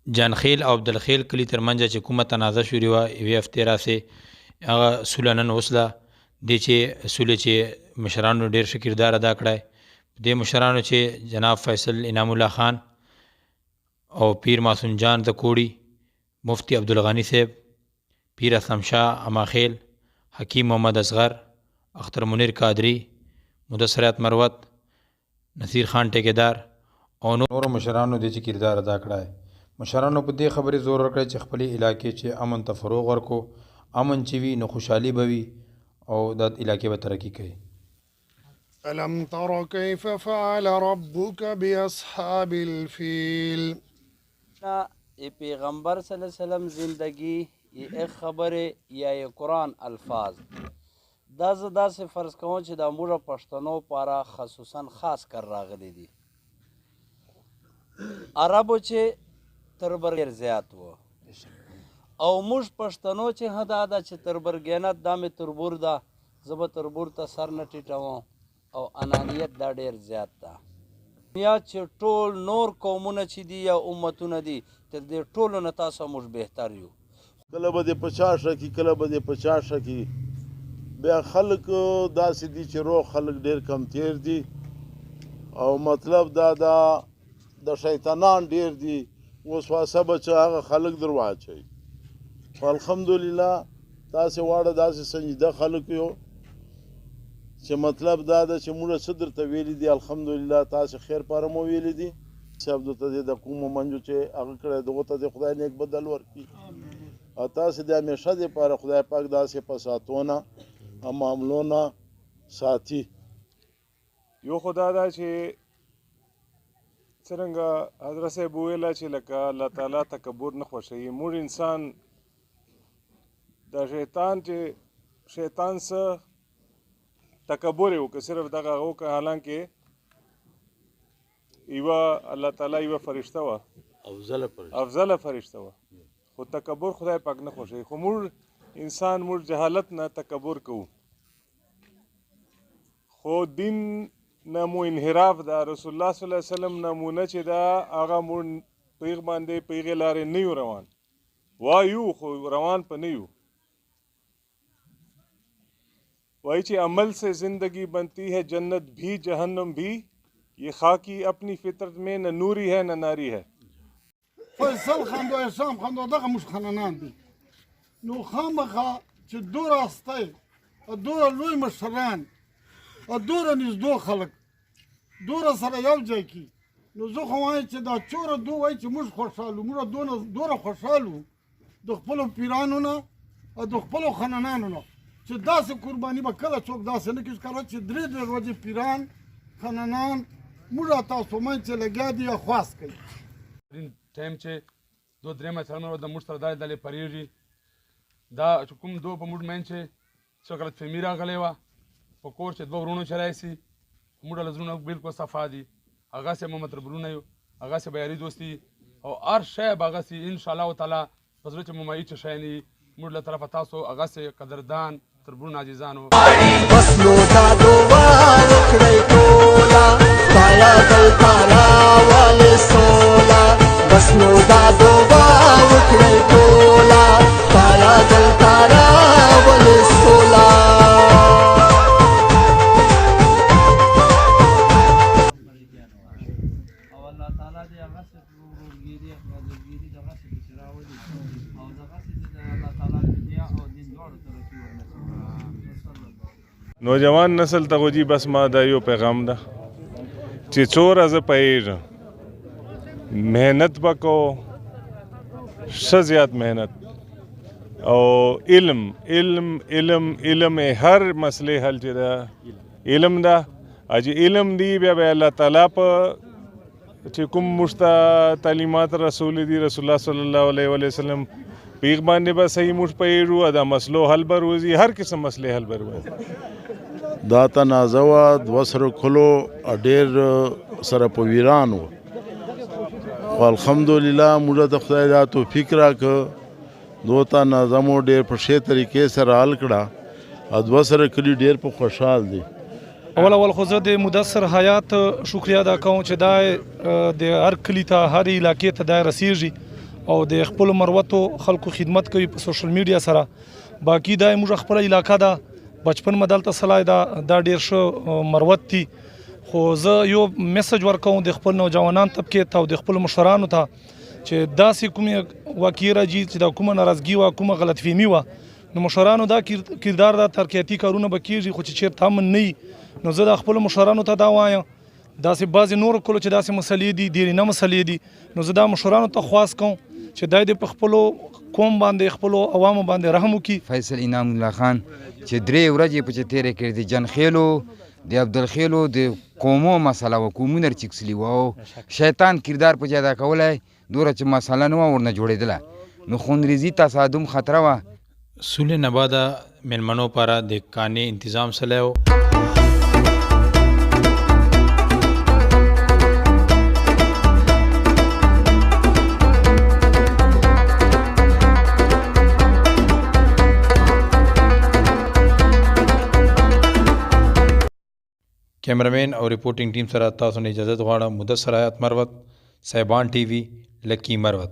جانخیل او عبدالخیل کلی ترمنځ چې کومه تنازع شوې وه یوې هفتې راسې هغه سوله نن اوس ده دې چې سولې چې مشرانو ډېر ښه کردار ادا کړی دې مشرانو چې جناب فیصل انعام الله خان او پیر معصوم جان د کوړي مفتی عبدالغني صاحب پیر اسلم شاه اماخیل حکیم محمد اصغر اختر منیر قادری مدثر مروت نصیر خان ټیکیدار او نور مشرانو دې چې کردار ادا کړی مشرانو په دې خبرې زور ورکړی چې خپلې علاقې چې امن ته فروغ ورکو امن چې وي نو خوشحالي به وي او د علاقې به ترقي کوي. ألم تر كيف فعل ربك بأصحاب الفيل. پیغمبر صلی اللہ علیہ وسلم زندگی یہ ایک خبر یا یہ قرآن الفاظ دا زه داسې فرض کوم چې د موږ پښتنو پاره خصوصا خاص کر راغلی دي. عربو چې تربر ډېر زیات و او موږ پښتنو چې دا ده چې تربرګینت دا مې تربور ده زه به تربور ته سر نه ټیټوم او انانیت دا ډېر زیات ده. یا چې ټول نور قومونه چې دي یا امتونه دي تر دې ټولو نه تاسو موږ بهتر یو. کله به دې په چا شکي کله به دې په چا شکي بیا خلک داسې دي چې روغ خلک ډېر کم تیر دي او مطلب دا د شیطانان ډېر دي اوس واسه به چې هغه خلک در واچوي خو الحمدلله تاسې واړه داسې سنجیده خلک یو چې مطلب دا ده چې موږ څه درته ویلي دي الحمدلله تاسې خیر پاره مو ویلي دي صاحب درته دې د کومو منجو چې هغه کړی دغو ته دې خدای نیک بدل ورکړي او تاسې د همیشه دپاره خدای پاک داسې په ساتونه او معاملو نه ساتي. یو خو دا ده چې څرنګه حضرت صاحب وویله چې لکه الله تعالی تکبر نه خوښوي موږ انسان د شیطان چې شیطان څه تکبر یې وکړه صرف دغه هغه وکړه حالانکې یوه الله تعالی یوه فرشته وه افضله فرشته وه خو تکبر خدای پاک نه خوښوي خو موږ انسان موږ جهالت نه تکبر کوو خو دین نه مو انحراف ده رسول الله صلی الله علیه وسلم نمونه چې ده هغه موږ په هغې باندې په هغې لارې نه یو روان وایو خو روان په نه یو. وایي چې عمل سے زندگی بنتی ہے جنت بھی جہنم بھی یہ خاکی اپنی فطرت میں نہ نوری ہے نہ ناری ہے. فیصل خاندو احسان خاندو دغه موږ خانانان دي نو خامخا چې دوره استی او دوره لوی مشران او دوره نږدې خلک دوره سره یو ځای کي نو زه خو وایم چې دا چوره دو وایي چې موږ خوشحالو موږ دوره خوشحالو د خپلو پیرانو نه او د خپلو خانانانو نه چې داسې قرباني به کله څوک داسې نه کړي کله چې درې ورځې پیران خانانان موږ تاسو منځ چې لګیا دي یا خواست کوي ټایم چې دو درېیمه څلورمه ورځ د موږ سره دا ډلې پرېږي دا چې کوم دو په موږ منځ چې څه غلط فهمي راغلی وه په کور چې دوه ورونو چې راشي موږ له زړونو بلکل صفا دي هغسې مو مطربرونه یو هغسې به یاري دوستي او هر شی به هغسې انشاءالله تعالی په زړه چې مو مایي چې شی نه وي موږ له طرفه تاسو هغسې قدردان تربرون عزیزانو بس نو دا دعا وکړئ ټوله تالا دلته راولې سوله بس نو دا دعا وکړئ ټوله تالا دلته راولې سوله. او الله تعالی دې هغسې ورورګیري اخلاقګیري دغسې پسې راولي او دغسې دې الله تعالی دنیا او دین دواړو ترقي ورنصیب. نوجوان نسل ته خو جي بس ما دا یو پیغام ده چې څو ورځې پهېږه محنت به کوو ښه زیات محنت او علم علم علم علم هر مسئلې حل چې ده علم ده چې علم دی بیا به الله تعالی په چې کوم موږ ته تعلیمات رسول دي رسول الله صلی الله علیه وسلم په هغې باندې به صحیح موږ پوهېږو دا مسلو حل به روځي هر قسم مسلې حل به روځي. دا تنازع وه 200 کلو ډېر سره په ویران و خو الحمدلله موږ ته خدای دا توفیق راکړه دو تنازع مو ډېر په ښې طریقې سره حل کړه او 200 کلي ډېر په خوشحال دي. اول خو زه د مدثر حیات شکریہ ادا کوم چې دا د هر کلي ته هر علاقې ته دا رسیږي او د خپل مروتو خلکو خدمت کوي په سوشل میډیا سره. باقی دا موږ خپل علاقه ده بچپن مدلته سلای دا ډیر ښه مروت دي. خو زه یو میسج ورکوم د خپل نوجوانان طبقې ته او د خپل مشرانو ته چې داسې کومې واقعې راځي چې دا کومه ناراضګي وه کومه غلط فهمي وه نو مشرانو دا کردار دا ترقیاتي کارونه به کېږي خو چې چېرته امن نه وي نو زه د خپلو مشرانو ته دا وایم داسې بعضې نورو کلو چې داسې مسلې دي ډېرې نه مسلې دي نو زه دا مشرانو ته خواست کوم چې دا دې په خپلو قوم باندې خپلو عوامو باندې رحم وکړي. فیصل انعام الله خان چې درې ورځې په چې تېرې کړې د جنخیلو د عبدالخیلو د قومو مسله وه قومونه رچکسلي وه او شیطان کردار په جای دا کولی دوره چې مسله نه وه ورنه جوړېدله نو خونریزي تصادم خطره وه. سولې نه بعده مېلمنو پاره د کانې انتظام سلی و. کیمرمین او ریپورټینګ ټیم سره تاسو نه اجازه غواړم. مدثر حیات مروت، صاحبان ټي وي، لکی مروت.